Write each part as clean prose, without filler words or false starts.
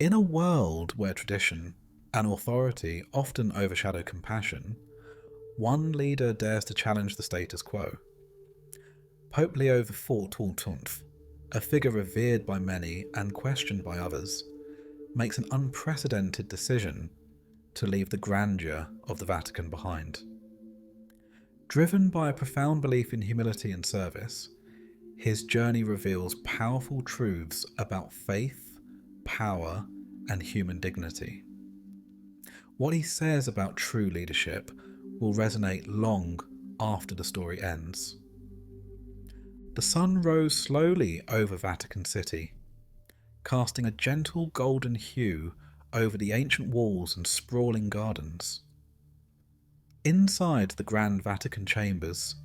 In a world where tradition and authority often overshadow compassion, one leader dares to challenge the status quo. Pope Leo XIV, a figure revered by many and questioned by others, makes an unprecedented decision to leave the grandeur of the Vatican behind. Driven by a profound belief in humility and service, his journey reveals powerful truths about faith, power, and human dignity. What he says about true leadership will resonate long after the story ends. The sun rose slowly over Vatican City, casting a gentle golden hue over the ancient walls and sprawling gardens. Inside the grand Vatican chambers,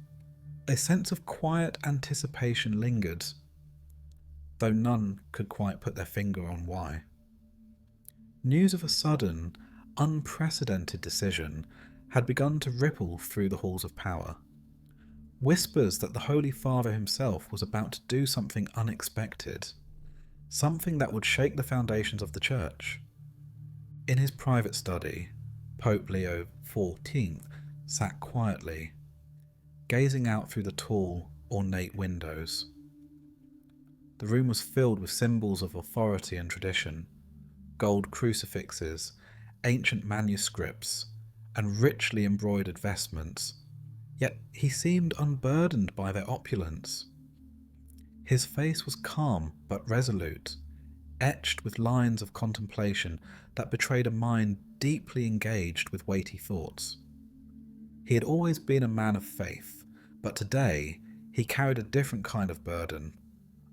a sense of quiet anticipation lingered, though none could quite put their finger on why. News of a sudden, unprecedented decision had begun to ripple through the halls of power. Whispers that the Holy Father himself was about to do something unexpected, something that would shake the foundations of the Church. In his private study, Pope Leo XIV sat quietly, gazing out through the tall, ornate windows. The room was filled with symbols of authority and tradition: gold crucifixes, ancient manuscripts, and richly embroidered vestments, yet he seemed unburdened by their opulence. His face was calm but resolute, etched with lines of contemplation that betrayed a mind deeply engaged with weighty thoughts. He had always been a man of faith, but today he carried a different kind of burden,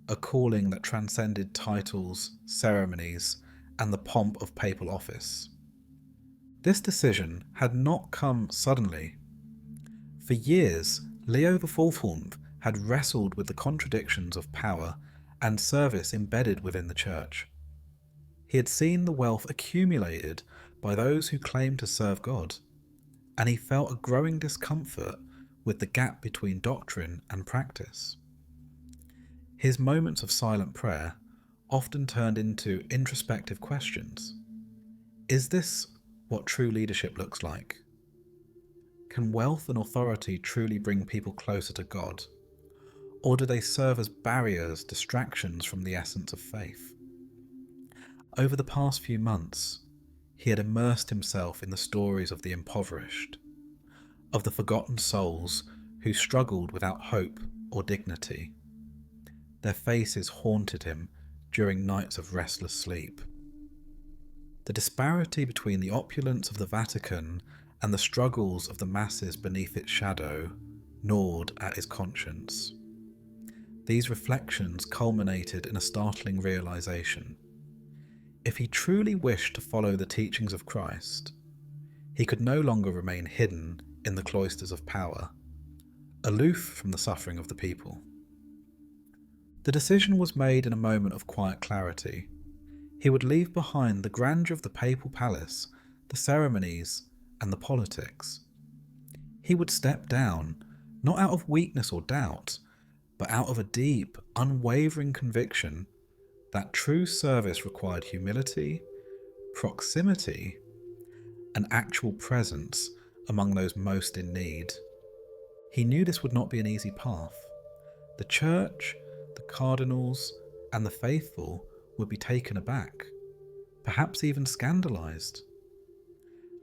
a calling that transcended titles, ceremonies, and the pomp of papal office. This decision had not come suddenly. For years, Leo XIV had wrestled with the contradictions of power and service embedded within the Church. He had seen the wealth accumulated by those who claimed to serve God, and he felt a growing discomfort with the gap between doctrine and practice. His moments of silent prayer often turned into introspective questions. Is this what true leadership looks like? Can wealth and authority truly bring people closer to God? Or do they serve as barriers, distractions from the essence of faith? Over the past few months, he had immersed himself in the stories of the impoverished, of the forgotten souls who struggled without hope or dignity. Their faces haunted him during nights of restless sleep. The disparity between the opulence of the Vatican and the struggles of the masses beneath its shadow gnawed at his conscience. These reflections culminated in a startling realization. If he truly wished to follow the teachings of Christ, he could no longer remain hidden in the cloisters of power, aloof from the suffering of the people. The decision was made in a moment of quiet clarity. He would leave behind the grandeur of the papal palace, the ceremonies, and the politics. He would step down, not out of weakness or doubt, but out of a deep, unwavering conviction that true service required humility, proximity, and actual presence among those most in need. He knew this would not be an easy path. The Church, the cardinals, and the faithful would be taken aback, perhaps even scandalized.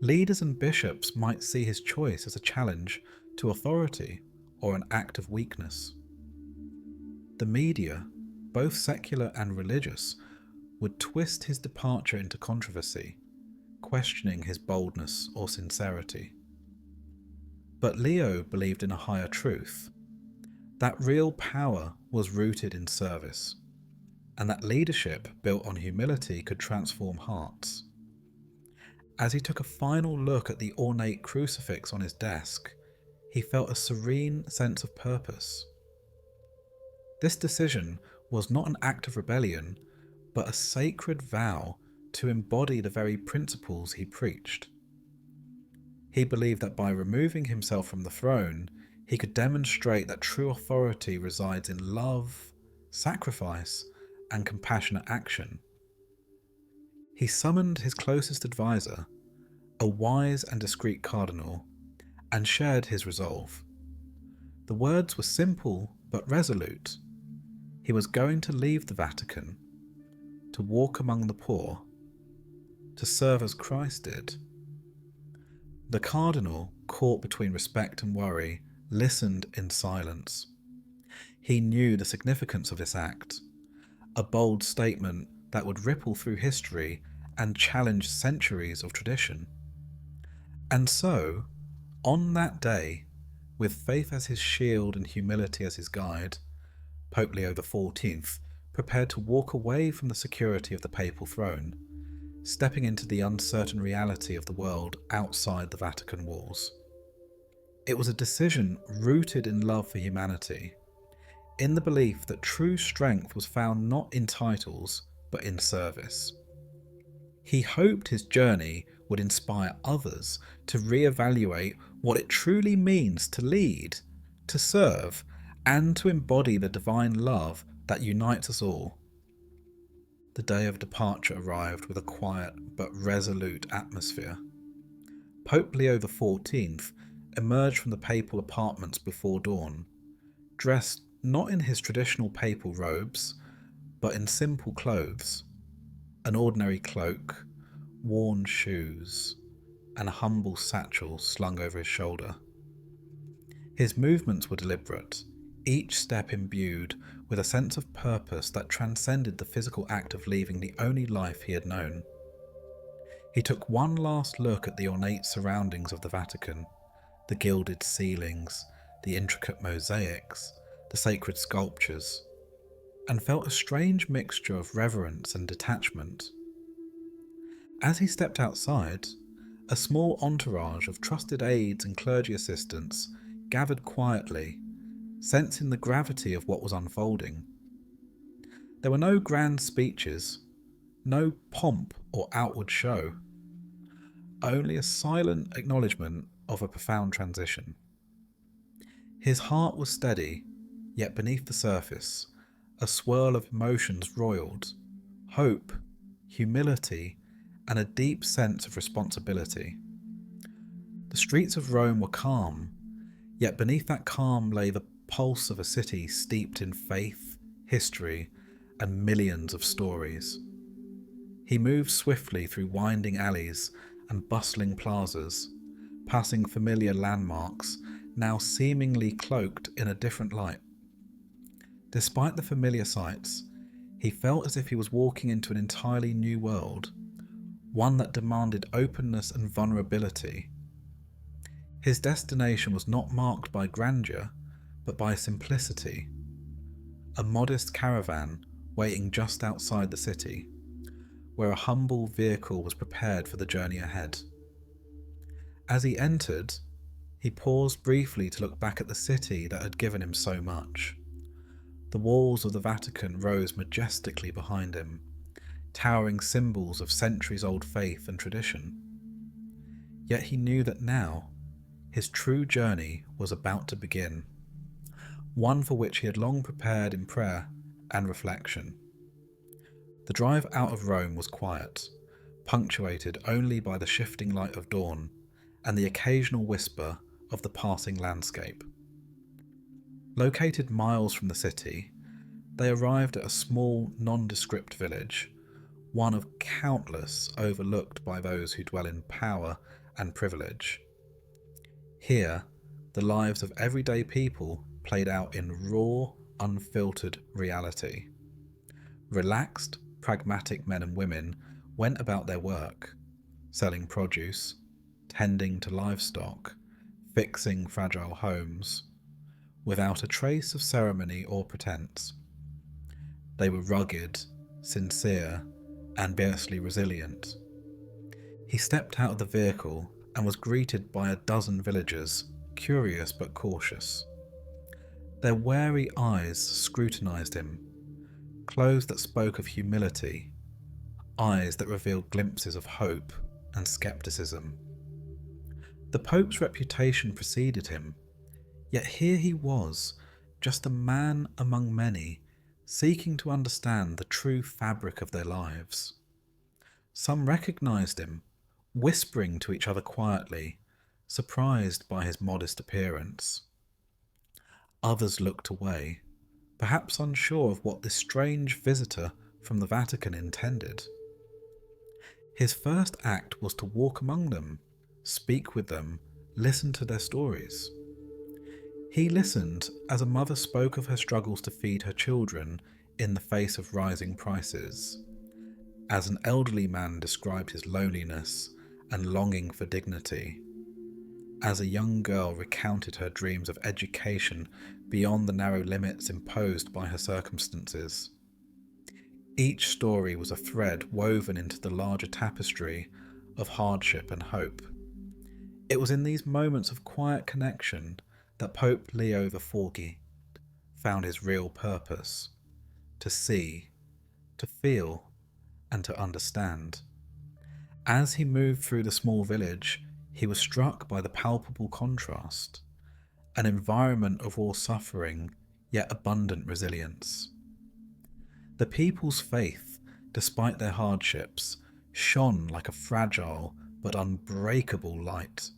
Leaders and bishops might see his choice as a challenge to authority or an act of weakness. The media, both secular and religious, would twist his departure into controversy, questioning his boldness or sincerity. But Leo believed in a higher truth, that real power was rooted in service, and that leadership built on humility could transform hearts. As he took a final look at the ornate crucifix on his desk, he felt a serene sense of purpose. This decision was not an act of rebellion, but a sacred vow to embody the very principles he preached. He believed that by removing himself from the throne, he could demonstrate that true authority resides in love, sacrifice, and compassionate action. He summoned his closest advisor, a wise and discreet cardinal, and shared his resolve. The words were simple but resolute. He was going to leave the Vatican, to walk among the poor, to serve as Christ did. The cardinal, caught between respect and worry, listened in silence. He knew the significance of this act, a bold statement that would ripple through history and challenge centuries of tradition. And so, on that day, with faith as his shield and humility as his guide, Pope Leo XIV prepared to walk away from the security of the papal throne, stepping into the uncertain reality of the world outside the Vatican walls. It was a decision rooted in love for humanity, in the belief that true strength was found not in titles, but in service. He hoped his journey would inspire others to reevaluate what it truly means to lead, to serve, and to embody the divine love that unites us all. The day of departure arrived with a quiet but resolute atmosphere. Pope Leo XIV emerged from the papal apartments before dawn, dressed not in his traditional papal robes, but in simple clothes, an ordinary cloak, worn shoes, and a humble satchel slung over his shoulder. His movements were deliberate, each step imbued with a sense of purpose that transcended the physical act of leaving the only life he had known. He took one last look at the ornate surroundings of the Vatican, the gilded ceilings, the intricate mosaics, the sacred sculptures, and felt a strange mixture of reverence and detachment. As he stepped outside, a small entourage of trusted aides and clergy assistants gathered quietly, sensing the gravity of what was unfolding. There were no grand speeches, no pomp or outward show, only a silent acknowledgement of a profound transition. His heart was steady, yet beneath the surface, a swirl of emotions roiled: hope, humility, and a deep sense of responsibility. The streets of Rome were calm, yet beneath that calm lay the pulse of a city steeped in faith, history, and millions of stories. He moved swiftly through winding alleys and bustling plazas, passing familiar landmarks, now seemingly cloaked in a different light. Despite the familiar sights, he felt as if he was walking into an entirely new world, one that demanded openness and vulnerability. His destination was not marked by grandeur, but by simplicity. A modest caravan waiting just outside the city, where a humble vehicle was prepared for the journey ahead. As he entered, he paused briefly to look back at the city that had given him so much. The walls of the Vatican rose majestically behind him, towering symbols of centuries-old faith and tradition. Yet he knew that now, his true journey was about to begin, one for which he had long prepared in prayer and reflection. The drive out of Rome was quiet, punctuated only by the shifting light of dawn and the occasional whisper of the passing landscape. Located miles from the city, they arrived at a small, nondescript village, one of countless overlooked by those who dwell in power and privilege. Here, the lives of everyday people played out in raw, unfiltered reality. Relaxed, pragmatic men and women went about their work, selling produce, tending to livestock, fixing fragile homes, without a trace of ceremony or pretense. They were rugged, sincere, and fiercely resilient. He stepped out of the vehicle and was greeted by a dozen villagers, curious but cautious. Their wary eyes scrutinized him, clothes that spoke of humility, eyes that revealed glimpses of hope and skepticism. The Pope's reputation preceded him, yet here he was, just a man among many, seeking to understand the true fabric of their lives. Some recognized him, whispering to each other quietly, surprised by his modest appearance. Others looked away, perhaps unsure of what this strange visitor from the Vatican intended. His first act was to walk among them, speak with them, listen to their stories. He listened as a mother spoke of her struggles to feed her children in the face of rising prices, as an elderly man described his loneliness and longing for dignity, as a young girl recounted her dreams of education beyond the narrow limits imposed by her circumstances. Each story was a thread woven into the larger tapestry of hardship and hope. It was in these moments of quiet connection that Pope Leo XIV found his real purpose: to see, to feel, and to understand. As he moved through the small village, he was struck by the palpable contrast, an environment of raw suffering, yet abundant resilience. The people's faith, despite their hardships, shone like a fragile but unbreakable light.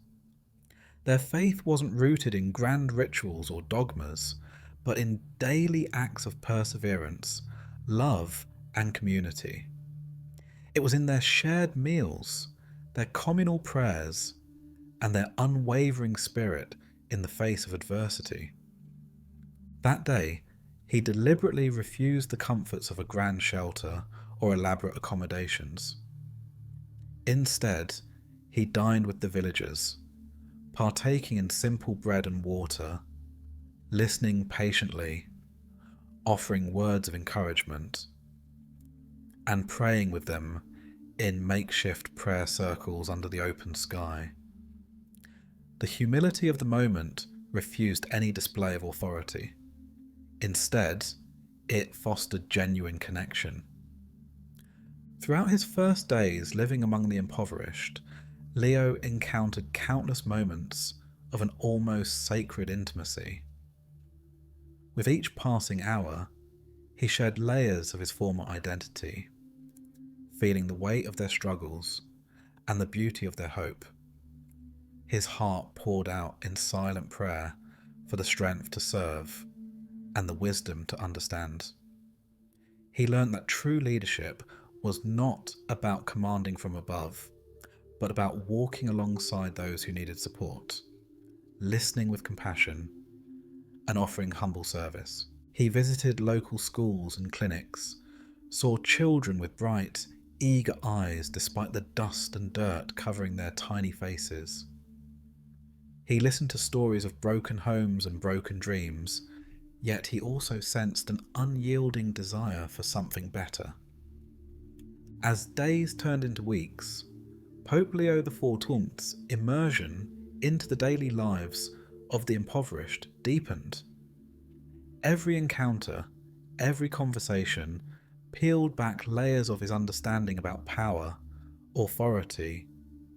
Their faith wasn't rooted in grand rituals or dogmas, but in daily acts of perseverance, love, and community. It was in their shared meals, their communal prayers, and their unwavering spirit in the face of adversity. That day, he deliberately refused the comforts of a grand shelter or elaborate accommodations. Instead, he dined with the villagers, partaking in simple bread and water, listening patiently, offering words of encouragement, and praying with them in makeshift prayer circles under the open sky. The humility of the moment refused any display of authority. Instead, it fostered genuine connection. Throughout his first days living among the impoverished, Leo encountered countless moments of an almost sacred intimacy. With each passing hour, he shed layers of his former identity, feeling the weight of their struggles and the beauty of their hope. His heart poured out in silent prayer for the strength to serve and the wisdom to understand. He learned that true leadership was not about commanding from above, but about walking alongside those who needed support, listening with compassion, and offering humble service. He visited local schools and clinics, saw children with bright, eager eyes despite the dust and dirt covering their tiny faces. He listened to stories of broken homes and broken dreams, yet he also sensed an unyielding desire for something better. As days turned into weeks, Pope Leo XIV's immersion into the daily lives of the impoverished deepened. Every encounter, every conversation peeled back layers of his understanding about power, authority,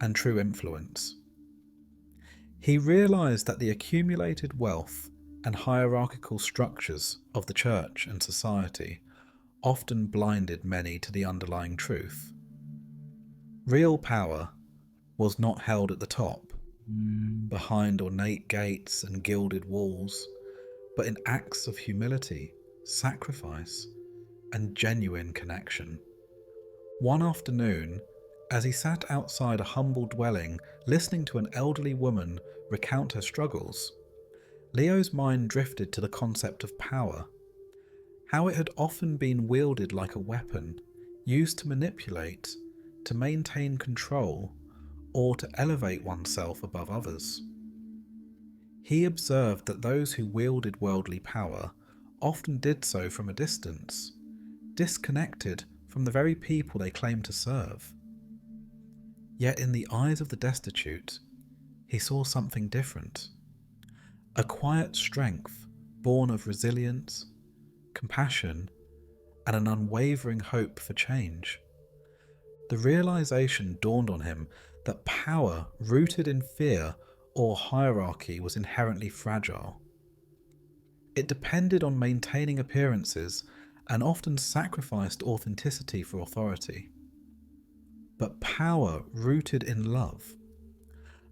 and true influence. He realized that the accumulated wealth and hierarchical structures of the church and society often blinded many to the underlying truth. Real power was not held at the top, behind ornate gates and gilded walls, but in acts of humility, sacrifice, and genuine connection. One afternoon, as he sat outside a humble dwelling listening to an elderly woman recount her struggles, Leo's mind drifted to the concept of power, how it had often been wielded like a weapon, used to manipulate, to maintain control, or to elevate oneself above others. He observed that those who wielded worldly power often did so from a distance, disconnected from the very people they claimed to serve. Yet in the eyes of the destitute, he saw something different. A quiet strength born of resilience, compassion, and an unwavering hope for change. The realization dawned on him that power rooted in fear or hierarchy was inherently fragile. It depended on maintaining appearances and often sacrificed authenticity for authority. but power rooted in love.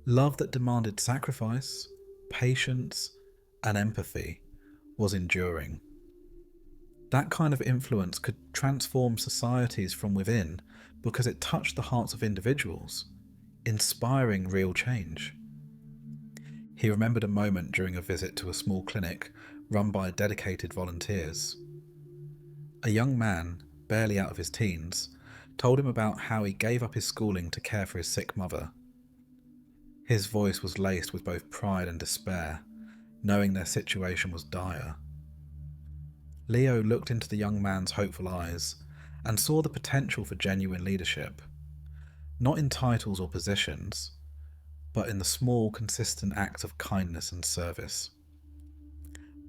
Love that demanded sacrifice, patience, and empathy was enduring. That kind of influence could transform societies from within because it touched the hearts of individuals, inspiring real change. He remembered a moment during a visit to a small clinic run by dedicated volunteers. A young man, barely out of his teens, told him about how he gave up his schooling to care for his sick mother. His voice was laced with both pride and despair, knowing their situation was dire. Leo looked into the young man's hopeful eyes and saw the potential for genuine leadership, not in titles or positions, but in the small, consistent acts of kindness and service.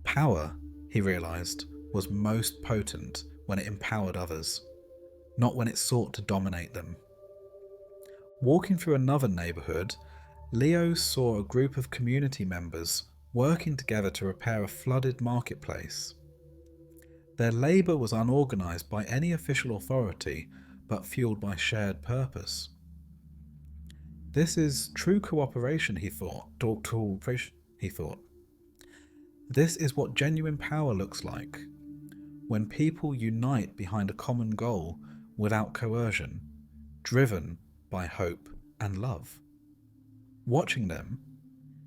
Power, he realized, was most potent when it empowered others, not when it sought to dominate them. Walking through another neighborhood, Leo saw a group of community members working together to repair a flooded marketplace. Their labor was unorganized by any official authority, but fueled by shared purpose. This is true cooperation, he thought. This is what genuine power looks like, when people unite behind a common goal without coercion, driven by hope and love. Watching them,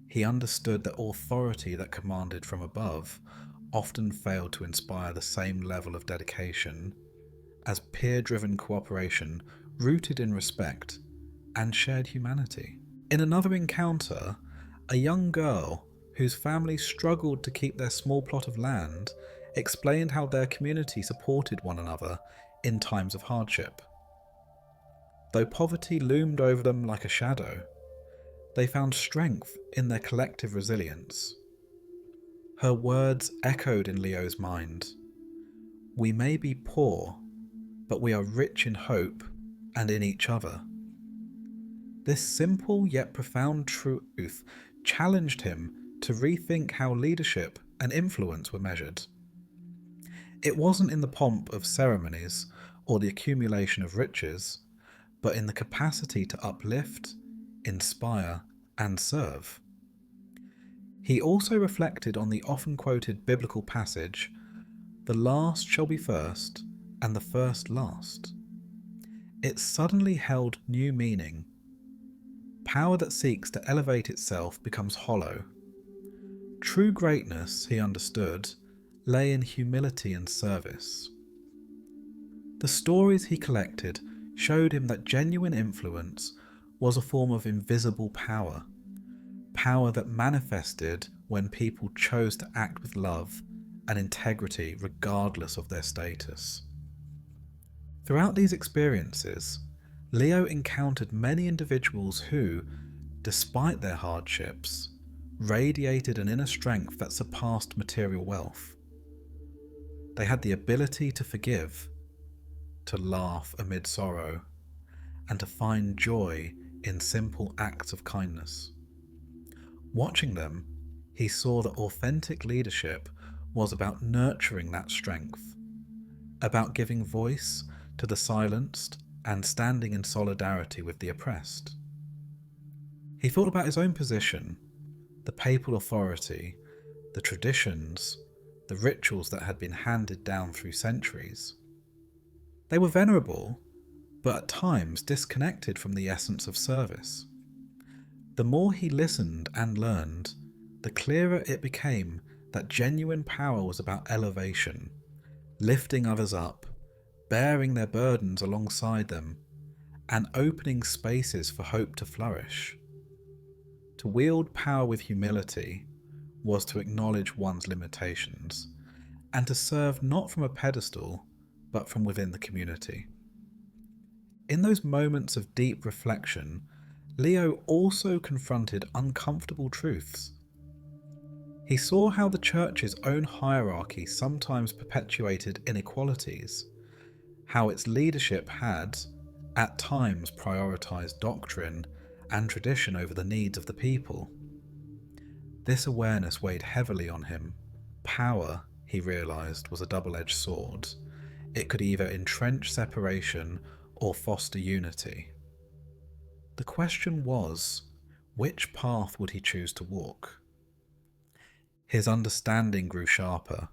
he understood that authority that commanded from above often failed to inspire the same level of dedication as peer-driven cooperation rooted in respect and shared humanity. In another encounter, a young girl whose family struggled to keep their small plot of land explained how their community supported one another in times of hardship. Though poverty loomed over them like a shadow, they found strength in their collective resilience. Her words echoed in Leo's mind. We may be poor, but we are rich in hope and in each other. This simple yet profound truth challenged him to rethink how leadership and influence were measured. It wasn't in the pomp of ceremonies or the accumulation of riches, but in the capacity to uplift, inspire, and serve. He also reflected on the often quoted biblical passage, "The last shall be first, and the first last." It suddenly held new meaning. Power that seeks to elevate itself becomes hollow. True greatness, he understood, lay in humility and service. The stories he collected showed him that genuine influence was a form of invisible power, power that manifested when people chose to act with love and integrity regardless of their status. Throughout these experiences, Leo encountered many individuals who, despite their hardships, radiated an inner strength that surpassed material wealth. They had the ability to forgive, to laugh amid sorrow, and to find joy in simple acts of kindness. Watching them, he saw that authentic leadership was about nurturing that strength, about giving voice to the silenced and standing in solidarity with the oppressed. He thought about his own position, the papal authority, the traditions, the rituals that had been handed down through centuries. They were venerable, but at times disconnected from the essence of service. The more he listened and learned, the clearer it became that genuine power was about elevation, lifting others up, bearing their burdens alongside them, and opening spaces for hope to flourish. To wield power with humility was to acknowledge one's limitations, and to serve not from a pedestal, but from within the community. In those moments of deep reflection, Leo also confronted uncomfortable truths. He saw how the church's own hierarchy sometimes perpetuated inequalities, how its leadership had, at times, prioritized doctrine and tradition over the needs of the people. This awareness weighed heavily on him. Power, he realized, was a double-edged sword. It could either entrench separation or foster unity. The question was, which path would he choose to walk? His understanding grew sharper.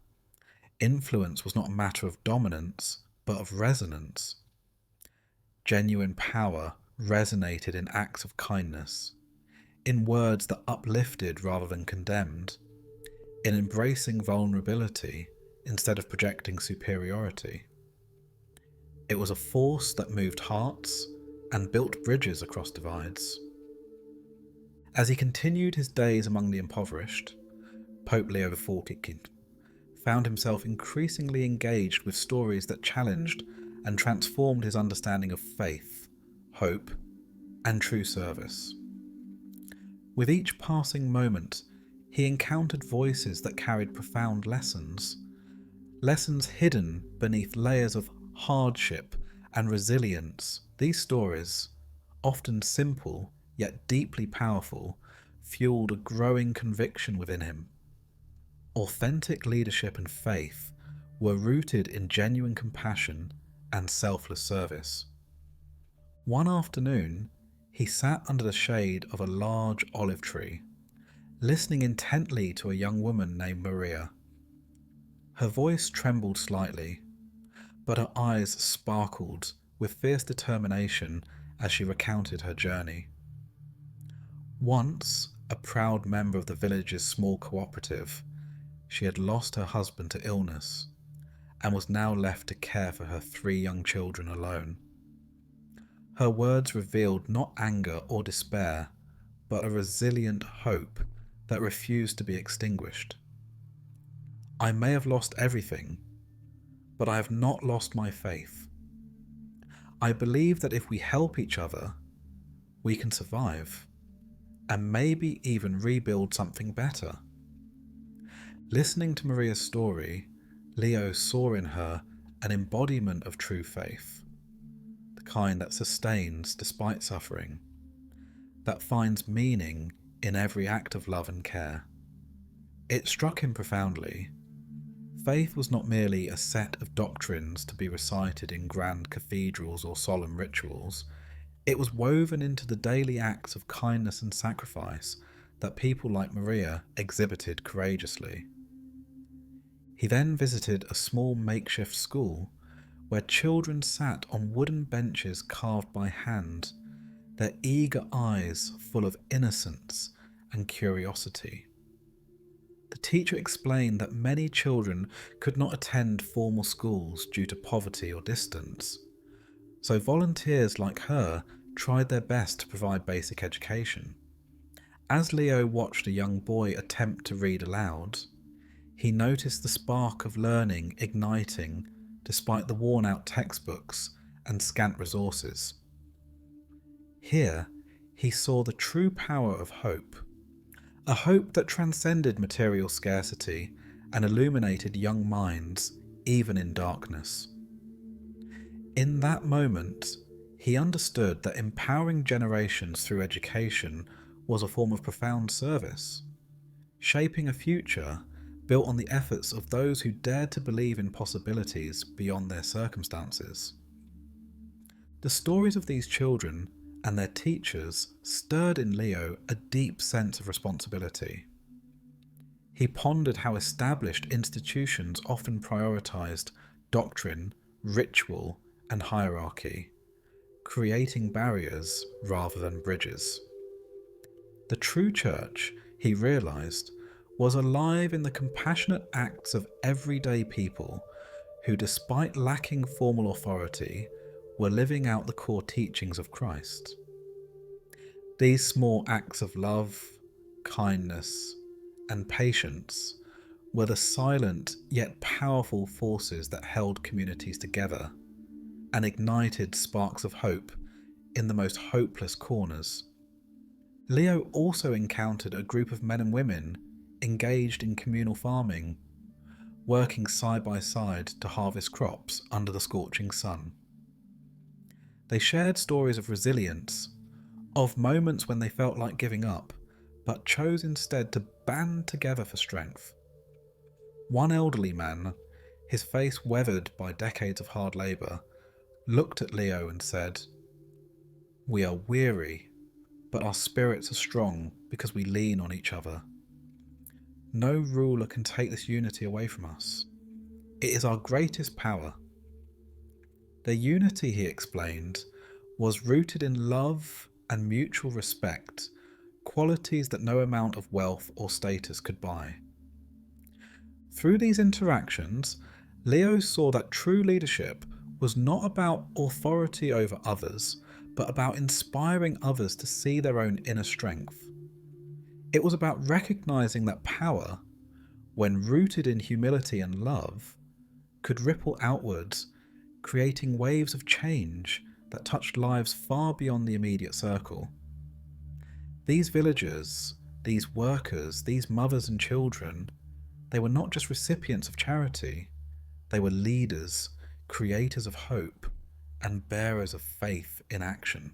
Influence was not a matter of dominance, but of resonance. Genuine power resonated in acts of kindness, in words that uplifted rather than condemned, in embracing vulnerability instead of projecting superiority. It was a force that moved hearts and built bridges across divides. As he continued his days among the impoverished, Pope Leo XIV found himself increasingly engaged with stories that challenged and transformed his understanding of faith, hope, and true service. With each passing moment, he encountered voices that carried profound lessons hidden beneath layers of hardship and resilience. These stories, often simple yet deeply powerful, fueled a growing conviction within him. Authentic leadership and faith were rooted in genuine compassion and selfless service. One afternoon, he sat under the shade of a large olive tree, listening intently to a young woman named Maria. Her voice trembled slightly, but her eyes sparkled with fierce determination as she recounted her journey. Once a proud member of the village's small cooperative, she had lost her husband to illness and was now left to care for her 3 young children alone. Her words revealed not anger or despair, but a resilient hope that refused to be extinguished. I may have lost everything, but I have not lost my faith. I believe that if we help each other, we can survive, and maybe even rebuild something better. Listening to Maria's story, Leo saw in her an embodiment of true faith, the kind that sustains despite suffering, that finds meaning in every act of love and care. It struck him profoundly. Faith was not merely a set of doctrines to be recited in grand cathedrals or solemn rituals. It was woven into the daily acts of kindness and sacrifice that people like Maria exhibited courageously. He then visited a small makeshift school where children sat on wooden benches carved by hand, their eager eyes full of innocence and curiosity. The teacher explained that many children could not attend formal schools due to poverty or distance, so volunteers like her tried their best to provide basic education. As Leo watched a young boy attempt to read aloud, he noticed the spark of learning igniting despite the worn-out textbooks and scant resources. Here, he saw the true power of hope, a hope that transcended material scarcity and illuminated young minds even in darkness. In that moment, he understood that empowering generations through education was a form of profound service, shaping a future built on the efforts of those who dared to believe in possibilities beyond their circumstances. The stories of these children and their teachers stirred in Leo a deep sense of responsibility. He pondered how established institutions often prioritized doctrine, ritual, and hierarchy, creating barriers rather than bridges. The true church, he realized, was alive in the compassionate acts of everyday people who, despite lacking formal authority, were living out the core teachings of Christ. These small acts of love, kindness, and patience were the silent yet powerful forces that held communities together and ignited sparks of hope in the most hopeless corners. Leo also encountered a group of men and women engaged in communal farming, working side by side to harvest crops under the scorching sun. They shared stories of resilience, of moments when they felt like giving up, but chose instead to band together for strength. One elderly man, his face weathered by decades of hard labour, looked at Leo and said, "We are weary but our spirits are strong because we lean on each other. No ruler can take this unity away from us. It is our greatest power. Their unity, he explained, was rooted in love and mutual respect, qualities that no amount of wealth or status could buy. Through these interactions, Leo saw that true leadership was not about authority over others, but about inspiring others to see their own inner strength. It was about recognizing that power, when rooted in humility and love, could ripple outwards, creating waves of change that touched lives far beyond the immediate circle. These villagers, these workers, these mothers and children, they were not just recipients of charity, they were leaders, creators of hope, and bearers of faith in action.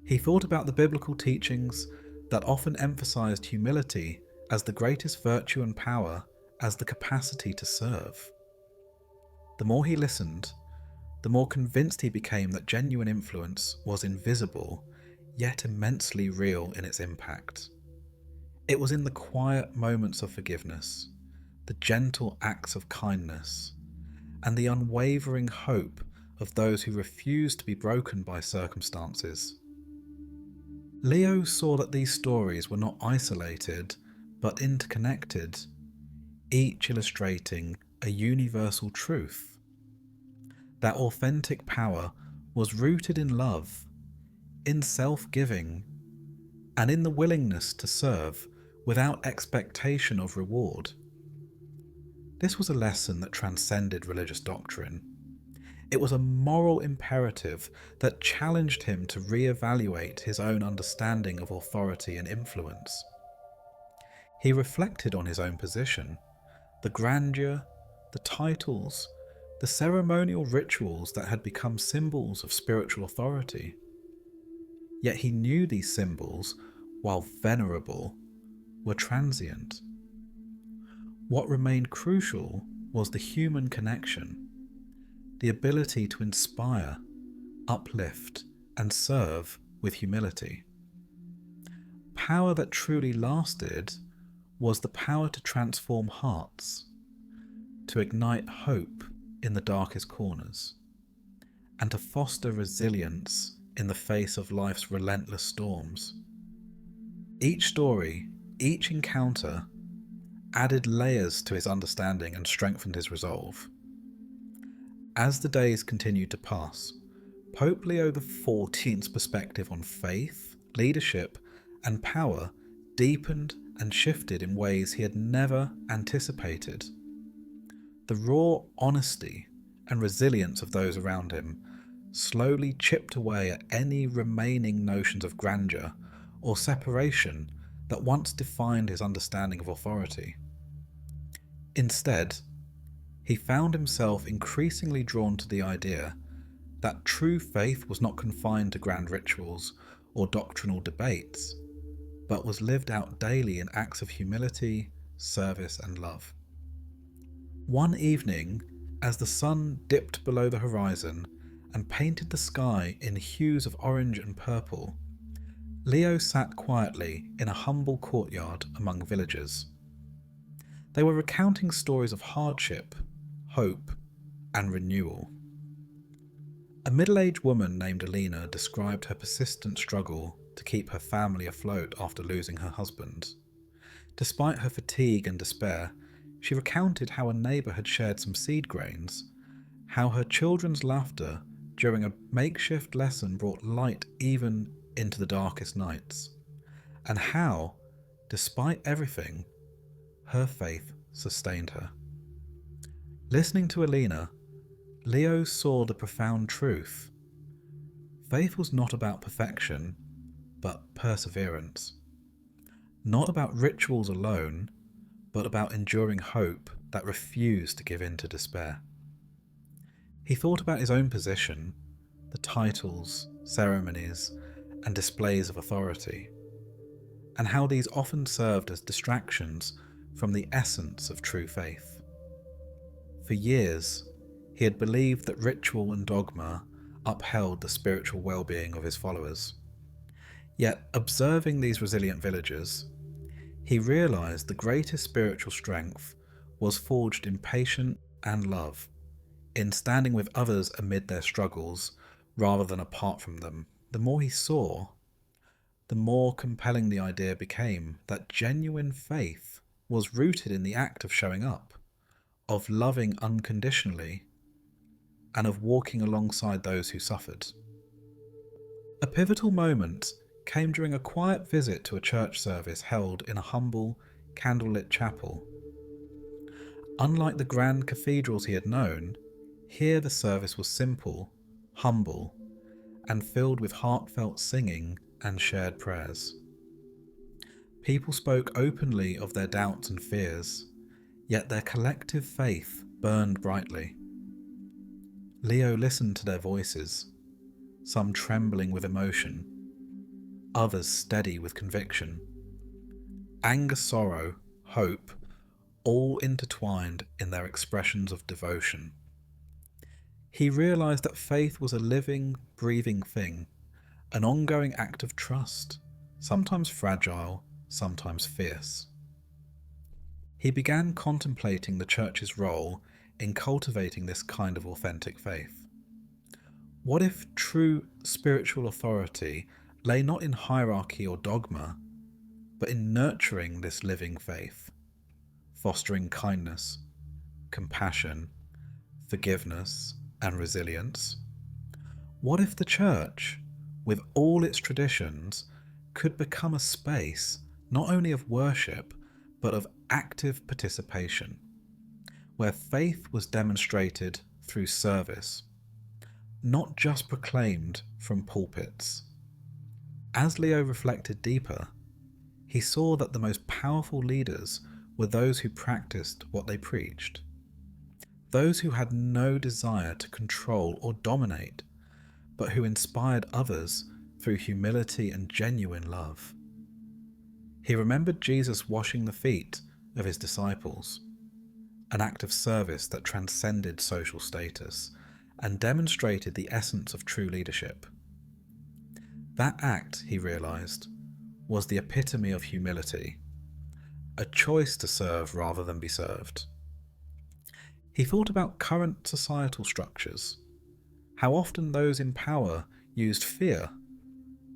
He thought about the biblical teachings that often emphasized humility as the greatest virtue and power as the capacity to serve. The more he listened, the more convinced he became that genuine influence was invisible, yet immensely real in its impact. It was in the quiet moments of forgiveness, the gentle acts of kindness, and the unwavering hope of those who refused to be broken by circumstances. Leo saw that these stories were not isolated, but interconnected, each illustrating a universal truth. That authentic power was rooted in love, in self-giving, and in the willingness to serve without expectation of reward. This was a lesson that transcended religious doctrine. It was a moral imperative that challenged him to re-evaluate his own understanding of authority and influence. He reflected on his own position, the grandeur, the titles, the ceremonial rituals that had become symbols of spiritual authority. Yet he knew these symbols, while venerable, were transient. What remained crucial was the human connection, the ability to inspire, uplift, and serve with humility. Power that truly lasted was the power to transform hearts, to ignite hope in the darkest corners, and to foster resilience in the face of life's relentless storms. Each story, each encounter, added layers to his understanding and strengthened his resolve. As the days continued to pass, Pope Leo XIV's perspective on faith, leadership, and power deepened and shifted in ways he had never anticipated. The raw honesty and resilience of those around him slowly chipped away at any remaining notions of grandeur or separation that once defined his understanding of authority. Instead, he found himself increasingly drawn to the idea that true faith was not confined to grand rituals or doctrinal debates, but was lived out daily in acts of humility, service, and love. One evening, as the sun dipped below the horizon and painted the sky in hues of orange and purple, Leo sat quietly in a humble courtyard among villagers. They were recounting stories of hardship, hope, and renewal. A middle-aged woman named Alina described her persistent struggle to keep her family afloat after losing her husband. Despite her fatigue and despair, she recounted how a neighbour had shared some seed grains, how her children's laughter during a makeshift lesson brought light even into the darkest nights, and how, despite everything, her faith sustained her. Listening to Alina, Leo saw the profound truth. Faith was not about perfection, but perseverance. Not about rituals alone, but about enduring hope that refused to give in to despair. He thought about his own position, the titles, ceremonies, and displays of authority, and how these often served as distractions from the essence of true faith. For years, he had believed that ritual and dogma upheld the spiritual well-being of his followers. Yet, observing these resilient villagers, he realised the greatest spiritual strength was forged in patience and love, in standing with others amid their struggles rather than apart from them. The more he saw, the more compelling the idea became that genuine faith was rooted in the act of showing up, of loving unconditionally, and of walking alongside those who suffered. A pivotal moment came during a quiet visit to a church service held in a humble, candlelit chapel. Unlike the grand cathedrals he had known, here the service was simple, humble, and filled with heartfelt singing and shared prayers. People spoke openly of their doubts and fears, yet their collective faith burned brightly. Leo listened to their voices, some trembling with emotion, others steady with conviction. Anger, sorrow, hope, all intertwined in their expressions of devotion. He realized that faith was a living, breathing thing, an ongoing act of trust, sometimes fragile, sometimes fierce. He began contemplating the church's role in cultivating this kind of authentic faith. What if true spiritual authority lay not in hierarchy or dogma, but in nurturing this living faith, fostering kindness, compassion, forgiveness, and resilience? What if the church, with all its traditions, could become a space not only of worship, but of active participation, where faith was demonstrated through service, not just proclaimed from pulpits? As Leo reflected deeper, he saw that the most powerful leaders were those who practiced what they preached, those who had no desire to control or dominate, but who inspired others through humility and genuine love. He remembered Jesus washing the feet of his disciples, an act of service that transcended social status and demonstrated the essence of true leadership. That act, he realized, was the epitome of humility, a choice to serve rather than be served. He thought about current societal structures, how often those in power used fear,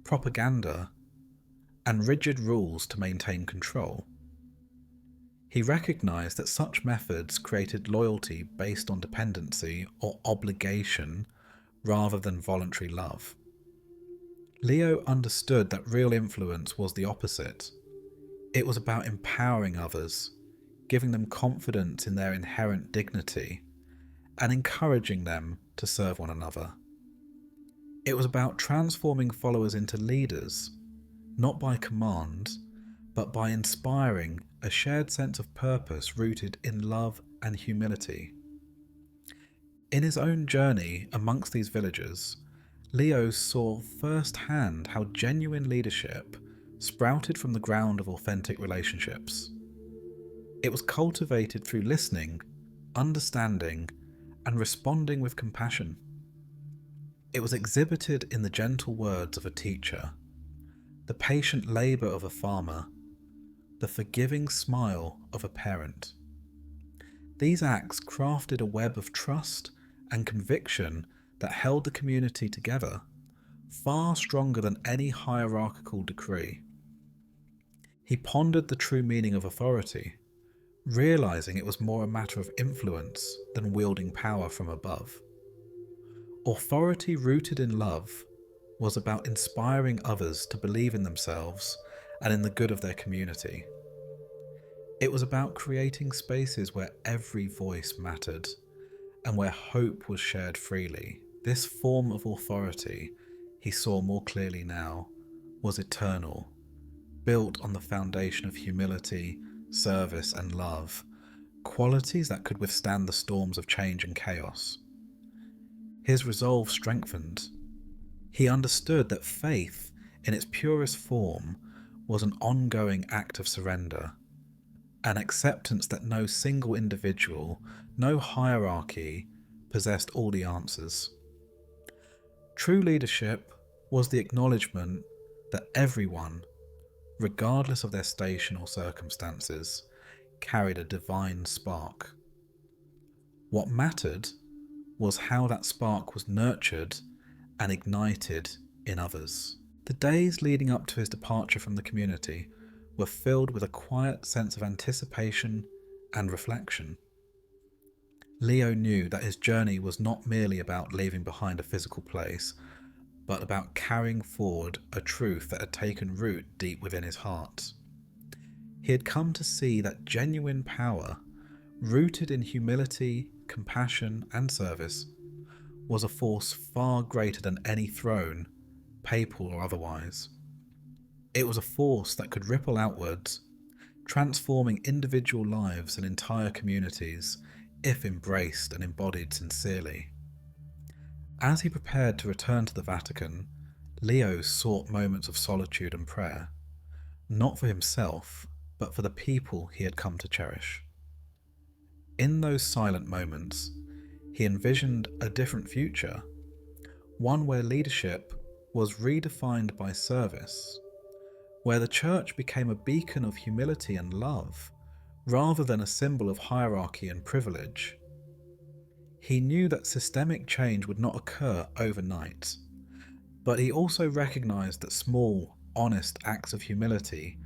propaganda, and rigid rules to maintain control. He recognized that such methods created loyalty based on dependency or obligation rather than voluntary love. Leo understood that real influence was the opposite. It was about empowering others, giving them confidence in their inherent dignity, and encouraging them to serve one another. It was about transforming followers into leaders, not by command, but by inspiring a shared sense of purpose rooted in love and humility. In his own journey amongst these villagers, Leo saw firsthand how genuine leadership sprouted from the ground of authentic relationships. It was cultivated through listening, understanding, and responding with compassion. It was exhibited in the gentle words of a teacher, the patient labour of a farmer, the forgiving smile of a parent. These acts crafted a web of trust and conviction that held the community together, far stronger than any hierarchical decree. He pondered the true meaning of authority, realizing it was more a matter of influence than wielding power from above. Authority rooted in love was about inspiring others to believe in themselves and in the good of their community. It was about creating spaces where every voice mattered and where hope was shared freely. This form of authority, he saw more clearly now, was eternal, built on the foundation of humility, service, and love, qualities that could withstand the storms of change and chaos. His resolve strengthened. He understood that faith, in its purest form, was an ongoing act of surrender, an acceptance that no single individual, no hierarchy, possessed all the answers. True leadership was the acknowledgement that everyone, regardless of their station or circumstances, carried a divine spark. What mattered was how that spark was nurtured and ignited in others. The days leading up to his departure from the community were filled with a quiet sense of anticipation and reflection. Leo knew that his journey was not merely about leaving behind a physical place, but about carrying forward a truth that had taken root deep within his heart. He had come to see that genuine power, rooted in humility, compassion, and service, was a force far greater than any throne, papal or otherwise. It was a force that could ripple outwards, transforming individual lives and entire communities if embraced and embodied sincerely. As he prepared to return to the Vatican, Leo sought moments of solitude and prayer, not for himself, but for the people he had come to cherish. In those silent moments, he envisioned a different future, one where leadership was redefined by service, where the church became a beacon of humility and love, rather than a symbol of hierarchy and privilege. He knew that systemic change would not occur overnight, but he also recognized that small, honest acts of humility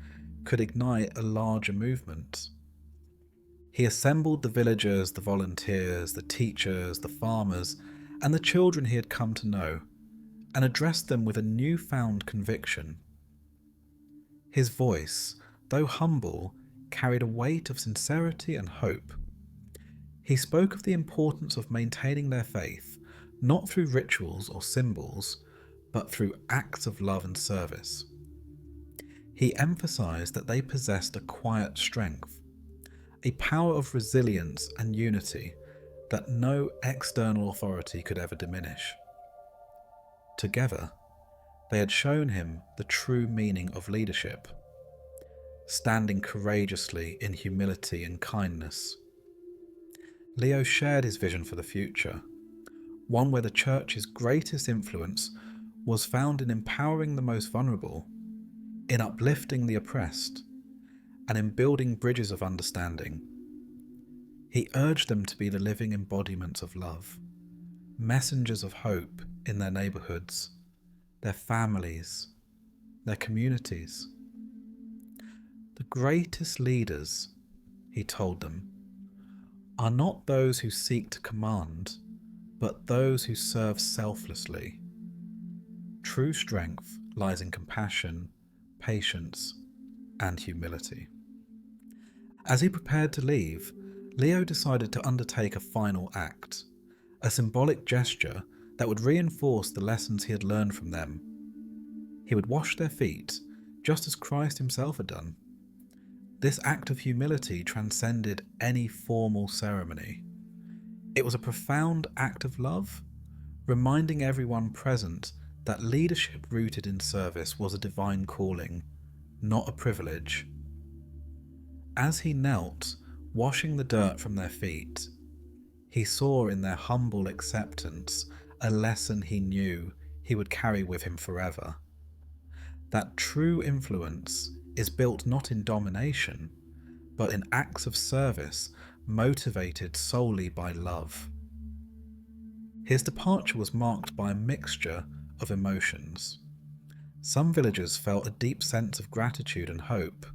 could ignite a larger movement. He assembled the villagers, the volunteers, the teachers, the farmers, and the children he had come to know, and addressed them with a newfound conviction. His voice, though humble, carried a weight of sincerity and hope. He spoke of the importance of maintaining their faith, not through rituals or symbols, but through acts of love and service. He emphasized that they possessed a quiet strength, a power of resilience and unity that no external authority could ever diminish. Together, they had shown him the true meaning of leadership, standing courageously in humility and kindness. Leo shared his vision for the future, one where the Church's greatest influence was found in empowering the most vulnerable, in uplifting the oppressed, and in building bridges of understanding. He urged them to be the living embodiments of love, messengers of hope in their neighborhoods, their families, their communities. The greatest leaders, he told them, are not those who seek to command, but those who serve selflessly. True strength lies in compassion, patience, and humility. As he prepared to leave, Leo decided to undertake a final act, a symbolic gesture that would reinforce the lessons he had learned from them. He would wash their feet, just as Christ himself had done. This act of humility transcended any formal ceremony. It was a profound act of love, reminding everyone present that leadership rooted in service was a divine calling, not a privilege. As he knelt, washing the dirt from their feet, he saw in their humble acceptance a lesson he knew he would carry with him forever. That true influence is built not in domination, but in acts of service motivated solely by love. His departure was marked by a mixture of emotions. Some villagers felt a deep sense of gratitude and hope.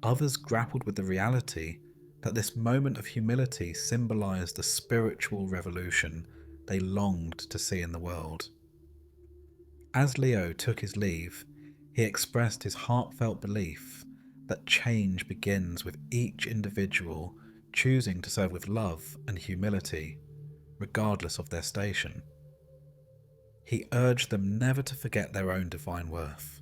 Others grappled with the reality that this moment of humility symbolized the spiritual revolution they longed to see in the world. As Leo took his leave, he expressed his heartfelt belief that change begins with each individual choosing to serve with love and humility, regardless of their station. He urged them never to forget their own divine worth,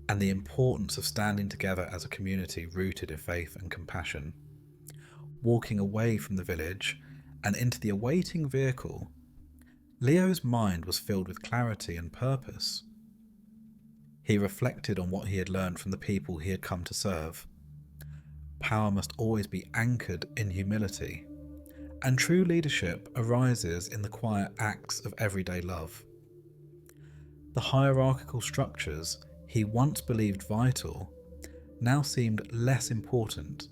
and the importance of standing together as a community rooted in faith and compassion. Walking away from the village and into the awaiting vehicle, Leo's mind was filled with clarity and purpose. He reflected on what he had learned from the people he had come to serve. Power must always be anchored in humility, and true leadership arises in the quiet acts of everyday love. The hierarchical structures he once believed vital now seemed less important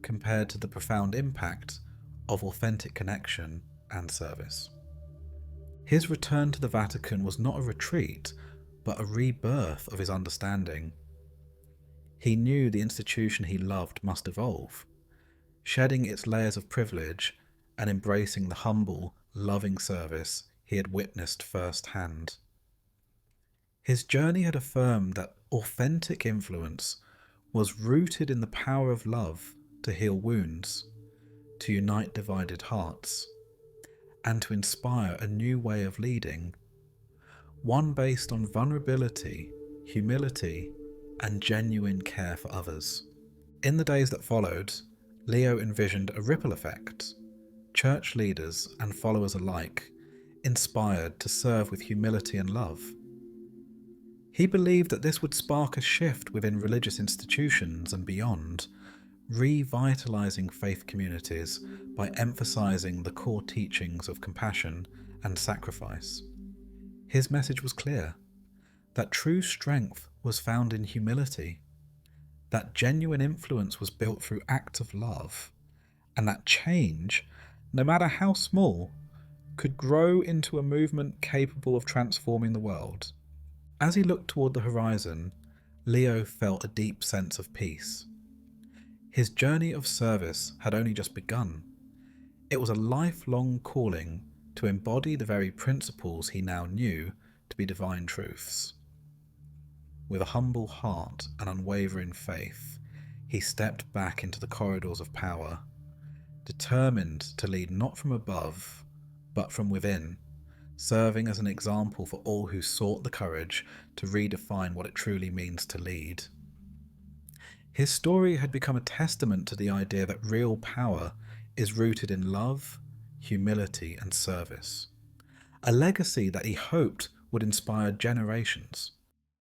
compared to the profound impact of authentic connection and service. His return to the Vatican was not a retreat, but a rebirth of his understanding. He knew the institution he loved must evolve, shedding its layers of privilege and embracing the humble, loving service he had witnessed firsthand. His journey had affirmed that authentic influence was rooted in the power of love to heal wounds, to unite divided hearts, and to inspire a new way of leading, one based on vulnerability, humility, and genuine care for others. In the days that followed, Leo envisioned a ripple effect, church leaders and followers alike inspired to serve with humility and love. He believed that this would spark a shift within religious institutions and beyond, revitalizing faith communities by emphasizing the core teachings of compassion and sacrifice. His message was clear, that true strength was found in humility, that genuine influence was built through acts of love, and that change, no matter how small, could grow into a movement capable of transforming the world. As he looked toward the horizon, Leo felt a deep sense of peace. His journey of service had only just begun. It was a lifelong calling to embody the very principles he now knew to be divine truths. With a humble heart and unwavering faith, he stepped back into the corridors of power, determined to lead not from above, but from within, serving as an example for all who sought the courage to redefine what it truly means to lead. His story had become a testament to the idea that real power is rooted in love, humility, and service, a legacy that he hoped would inspire generations.